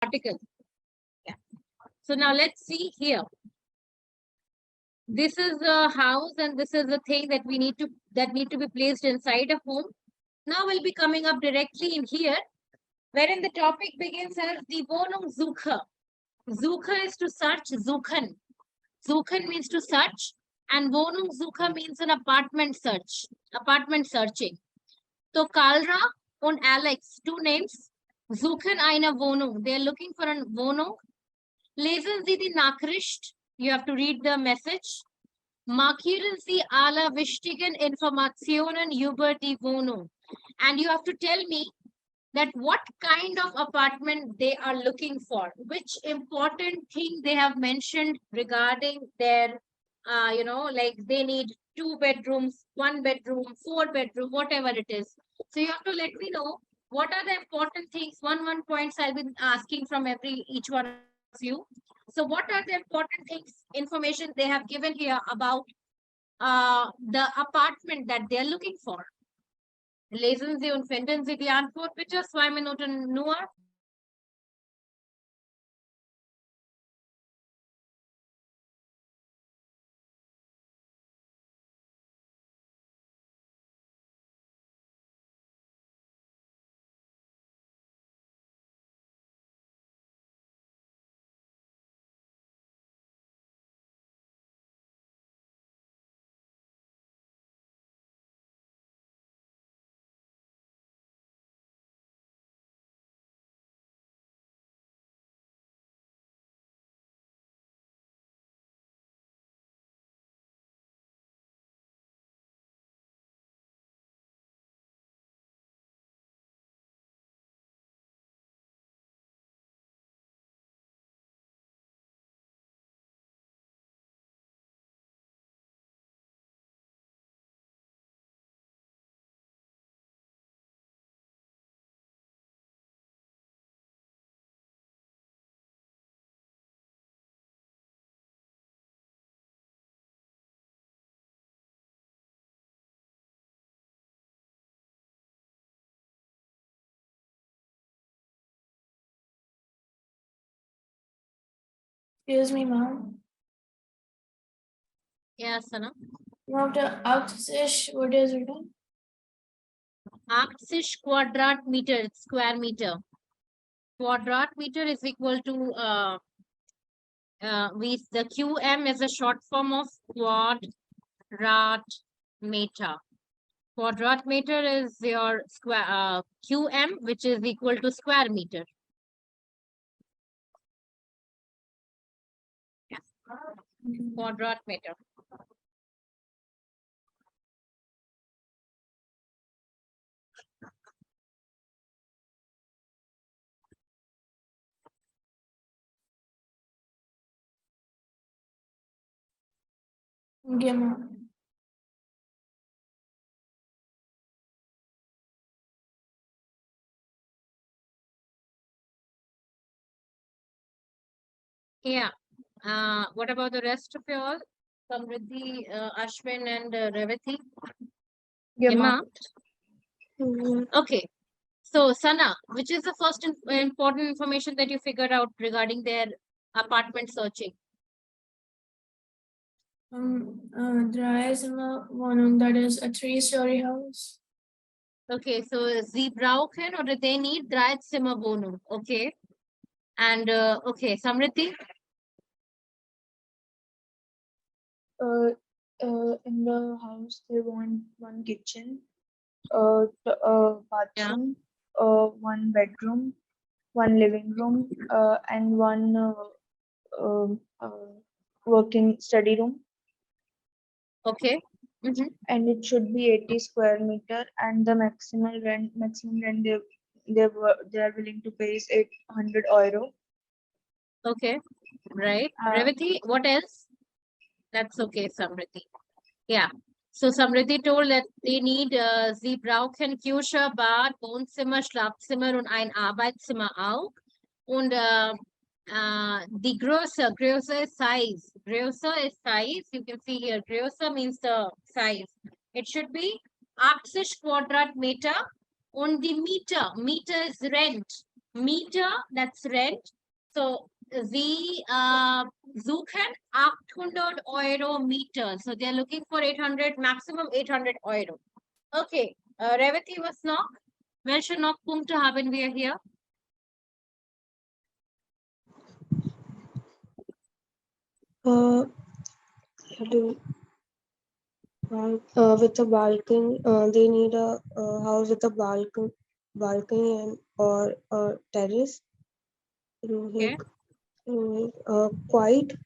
article. Yeah. So now let's see here. This is a house and this is the thing that need to be placed inside a home. Now we'll be coming up directly in here, wherein the topic begins as the Wohnung Suche. Suche is to search, suchen. Suchen means to search, and Wohnung Suche means an apartment search, apartment searching. So Kalra and Alex, two names, suchen eine Wohnung. They are looking for a Wohnung. Lesen Sie die Nachricht. You have to read the message. Markieren Sie alle wichtigen Informationen über die Wohnung. And you have to tell me that what kind of apartment they are looking for, which important thing they have mentioned regarding their, like they need 2 bedrooms, 1 bedroom, 4 bedroom, whatever it is. So you have to let me know what are the important things. One points I'll be asking from each one of you. So what are the important things, information they have given here about the apartment that they are looking for? Lesen Sie und finden Sie die Antwort bitte. 2 Minuten nur. Excuse me, ma'am. Yes, Sana. Now the Axis, what is it? 80 quadrat-meter, square meter. Quadrat-meter is equal to the QM is a short form of quadrat-meter. Quadrat-meter is your square QM, which is equal to square meter. Yes. Quadrat-meter. Yeah, ma'am. Yeah. What about the rest of you all? Samriddhi, Ashwin, and Revati? Yeah, Emma? ma'am. Okay. So, Sana, which is the first important information that you figured out regarding their apartment searching? There is one that is a 3-story house. Okay, so Sie brauchen or they need Dreizimmerwohnung. Okay. And okay, Samriddhi? In the house, they want 1 kitchen, bathroom, 1 bedroom, 1 living room, and 1 working study room. Okay. And it should be 80 square meter, and the maximum rent they are willing to pay is 800 euro. Okay, right. Revati, what else? That's okay, Samriddhi. Yeah. So Samriddhi told that they need Sie brauchen Küche, Bad, Wohnzimmer, Schlafzimmer und ein Arbeitszimmer auch. Und the Größe is size. Größe is size. You can see here, Größe means the size. It should be 80 Quadratmeter. Und the meter is rent. Meter, that's rent. So Sie suchen 800 Euro Meter. So they are looking for 800, maximum 800 Euro. Okay, Revati, was noch? Welche noch Punkte haben wir hier? With a balcony, they need a house with a balcony and or a terrace. Okay. Quiet,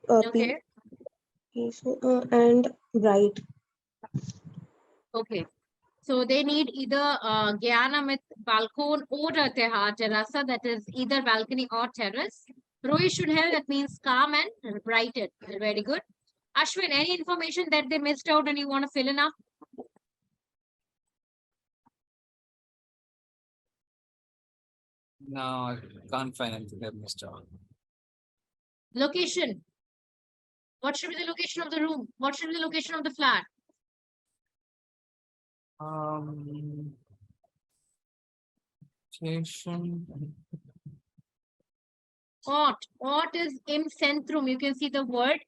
Okay. peaceful, and bright. Okay. So they need either Gyana with balcony or a terrace, that is either balcony or terrace. Rohi should have, that means calm and brighten. Very good. Ashwin, any information that they missed out and you want to fill in up? No, I can't find anything that missed out. Location. What should be the location of the room? What should be the location of the flat? Location. Ort is im Centrum. You can see the word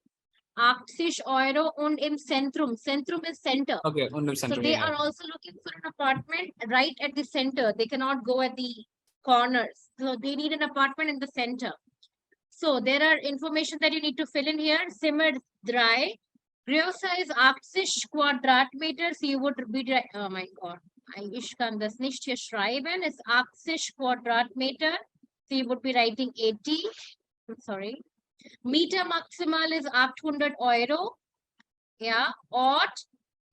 80 Euro und im Centrum. Centrum is center. Okay, under So center. they Yeah. are also looking for an apartment right at the center. They cannot go at the corners. So they need an apartment in the center. So there are information that you need to fill in here. Zimmer 3. Größe is 80 Quadratmeter. So you would be, oh my God. Ich kann das nicht hier schreiben. It's 80 Quadratmeter. So you would be writing 80. Sorry. Meter maximal is 800 Euro. Yeah. Ort,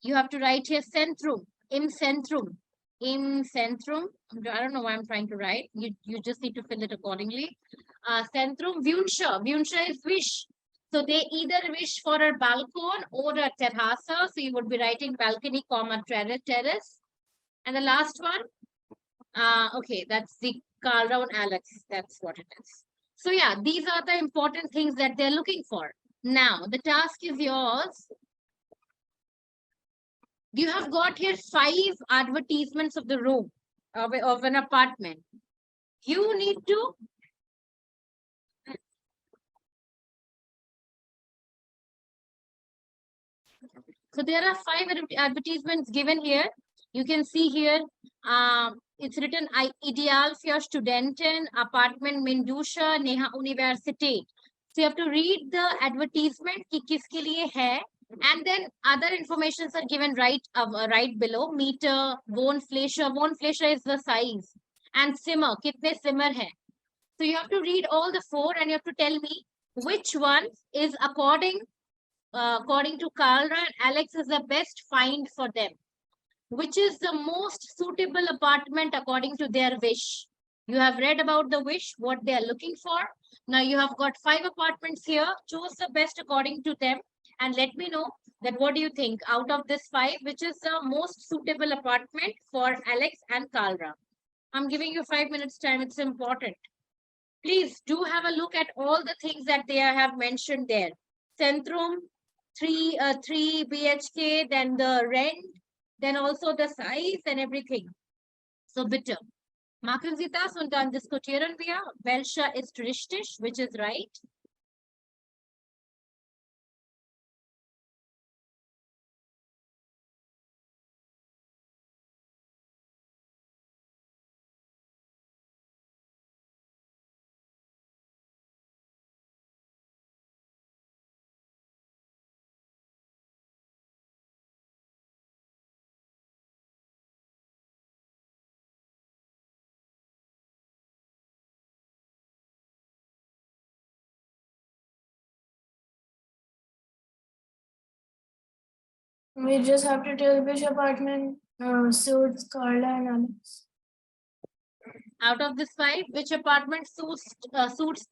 you have to write here Centrum. Im Centrum. Im Centrum. I don't know why I'm trying to write. You just need to fill it accordingly. Centrum. Wünsche. Wünsche is wish. So they either wish for a balcony or a terrace. So you would be writing balcony, comma, terrace. And the last one. Okay, that's the Carl round Alex. That's what it is. So yeah, these are the important things that they're looking for. Now, the task is yours. You have got here 5 advertisements of the room of an apartment. You need to so there are 5 advertisements given here. You can see here it's written ideal für Studenten apartment Mindusha Neha University. So you have to read the advertisement ki kiske liye hai, and then other informations are given right below. Meter, Wohnfläche is the size, and simmer, kitne simmer hai. So you have to read all the 4 and you have to tell me which one is according to Carla and Alex is the best find for them. Which is the most suitable apartment according to their wish. You have read about the wish, what they are looking for. Now you have got 5 apartments here. Choose the best according to them and let me know that what do you think out of this 5, which is the most suitable apartment for Alex and Kalra. I'm giving you 5 minutes time. It's important. Please do have a look at all the things that they have mentioned there. Centrum, 3 BHK, then the rent, then also the size and everything. So bitte. Machen Sie das und dann diskutieren wir, welcher ist richtig, which is right. We just have to tell which apartment suits Carla and Alex. Out of this 5, which apartment suits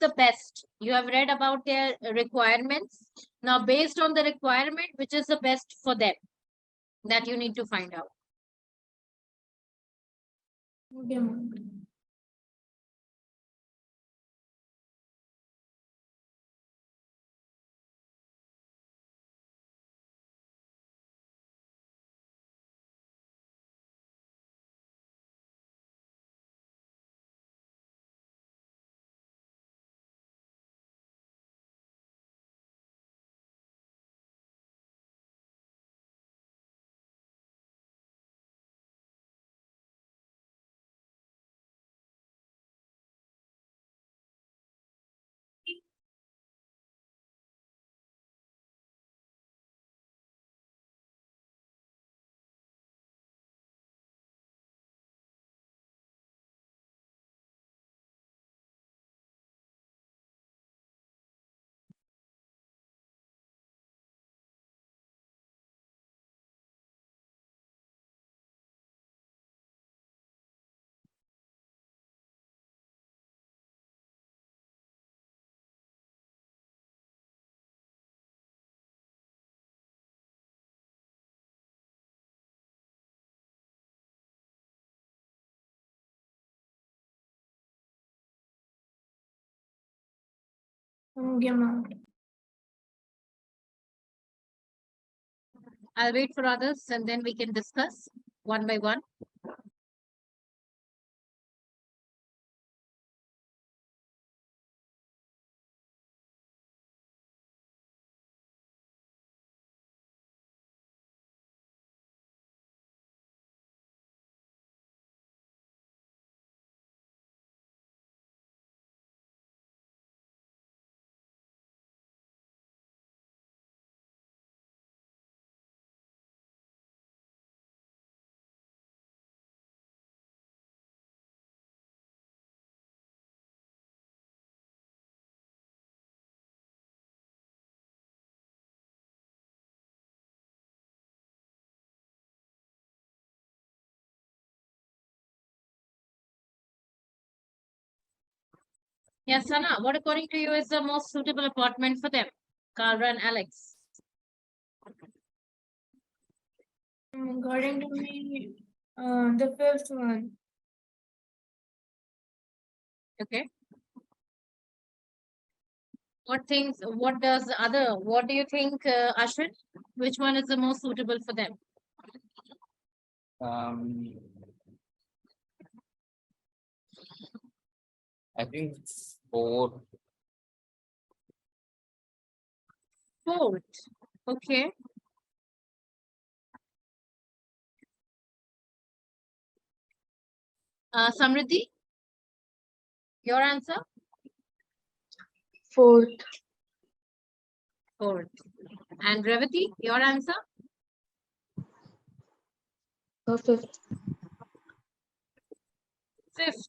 the best? You have read about their requirements. Now, based on the requirement, which is the best for them? That you need to find out. Okay, ma'am. Gemacht. I'll wait for others and then we can discuss one by one. Yes, Sana, what according to you is the most suitable apartment for them? Carla and Alex. According to me, the fifth one. Okay. What do you think, Ashwin? Which one is the most suitable for them? I think it's 4. Fourth. Okay. Samriddhi, your answer? Fourth. Fourth. And Revati, your answer? Fifth. Fifth.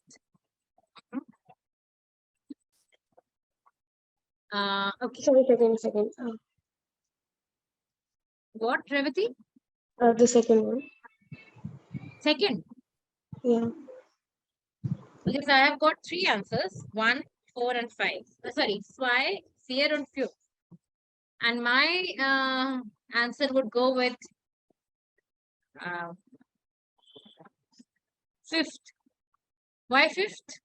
Okay. Sorry, second. What, Revati? The second one. Second. Yeah. Because I have got 3 answers, 1, 4, and 5. Sorry, 5, 4, and 5. And my answer would go with fifth. Why fifth?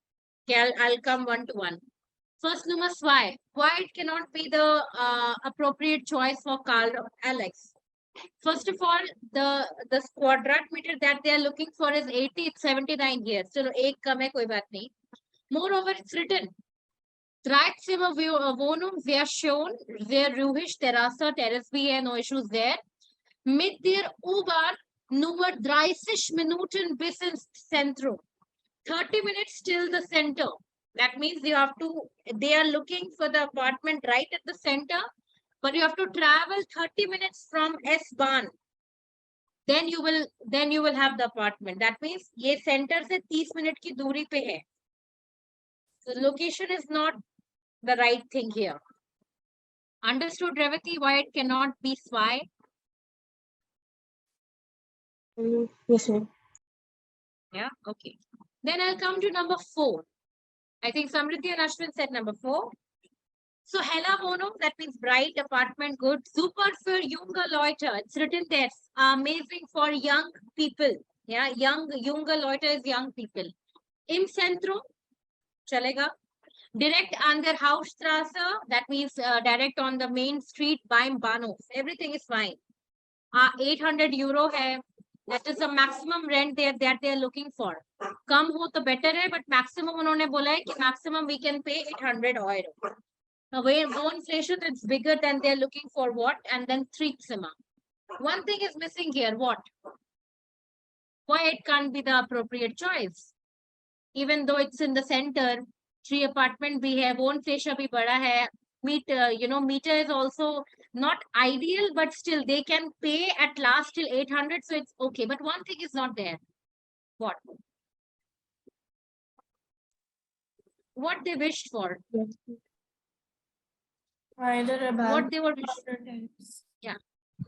Okay, I'll come one to one. First, numbers why? Why it cannot be the appropriate choice for Carl or Alex? First of all, the quadrat meter that they are looking for is 80, it's 79 here. So, ek kam hai, koi baat nahi. Moreover, it's written. Dreizimmer Wohnung sehr schön, sehr ruhig, Terrasse, Terrace भी है, no issues there. Mit der U-Bahn nur 30 Minuten bis ins Zentrum. 30 minutes till the center. That means they are looking for the apartment right at the center, but you have to travel 30 minutes from S-Bahn. Then you will have the apartment. That means ये center से 30 minute की दूरी पे है. So location is not the right thing here. Understood, Revati, why it cannot be SWI? Yes, ma'am. Yeah, okay. Then I'll come to number 4. I think Samriddhi and Ashwin said number 4. So Hella Wohnung, that means bright apartment, good. Super für junge Leute. It's written there. Amazing for young people. Yeah, junge Leute is young people. Im Zentrum, chalega. Direct an der Hauptstraße, that means direct on the main street beim Bahnhof. Everything is fine. 800 euro hai. That is the maximum rent that they are looking for. Kam ho to better hai, but maximum unhone bola hai ki maximum we can pay 800 euro. Now, one inflation it's bigger than they're looking for what? And then 3 Zimmer. One thing is missing here. What? Why it can't be the appropriate choice? Even though it's in the center, 3 apartment bhi hai, one inflation bhi bada hai. Meter, meter is also not ideal, but still they can pay at last till 800, so it's okay. But one thing is not there. What? What they wished for? Either a What balcony they were or wished. a terrace. Yeah,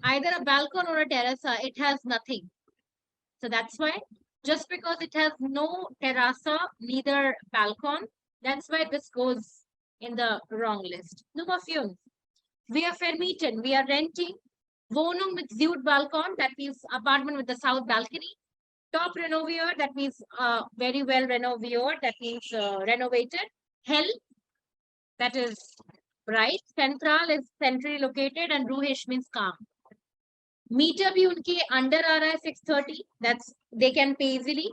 either a balcony or a terrace. It has nothing. So that's why, just because it has no terrace, neither balcony, that's why this goes in the wrong list. Number 5. We are vermieten. We are renting. Wohnung mit Südbalkon, that means apartment with the south balcony. Top renoviert, that means very well renoviert, that means renovated. Hell, that is right? Central is centrally located and ruhish means calm. Meter bhi unke under aa raha hai 630. That's they can pay easily.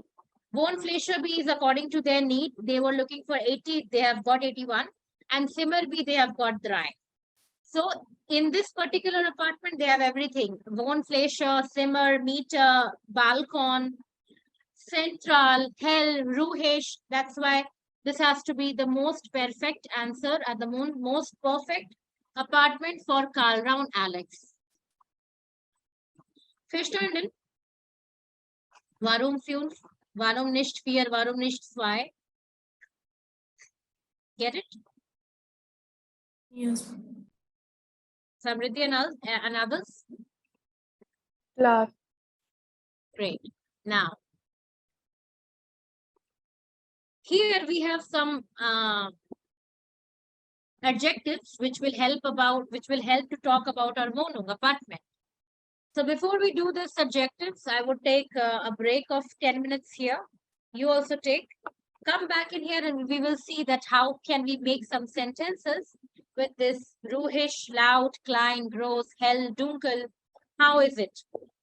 Bone flesher bhi is according to their need. They were looking for 80. They have got 81. And simmer bhi they have got dry. So in this particular apartment, they have everything. Bone flesher, simmer, meter, balcony, central, hell, ruhish. That's why this has to be the most perfect answer and the most perfect apartment for Carl Round Alex. Verstanden? Warum 5? Warum nicht 4? Warum nicht 2? Get it? Yes. Samriddhi and others? Class. Great. Now, here we have some adjectives which will help to talk about our Wohnung apartment. So before we do the subjectives, I would take a break of 10 minutes here. You also take. Come back in here and we will see that how can we make some sentences with this ruhish, laut, klein, groß, hell, dunkel. How is it?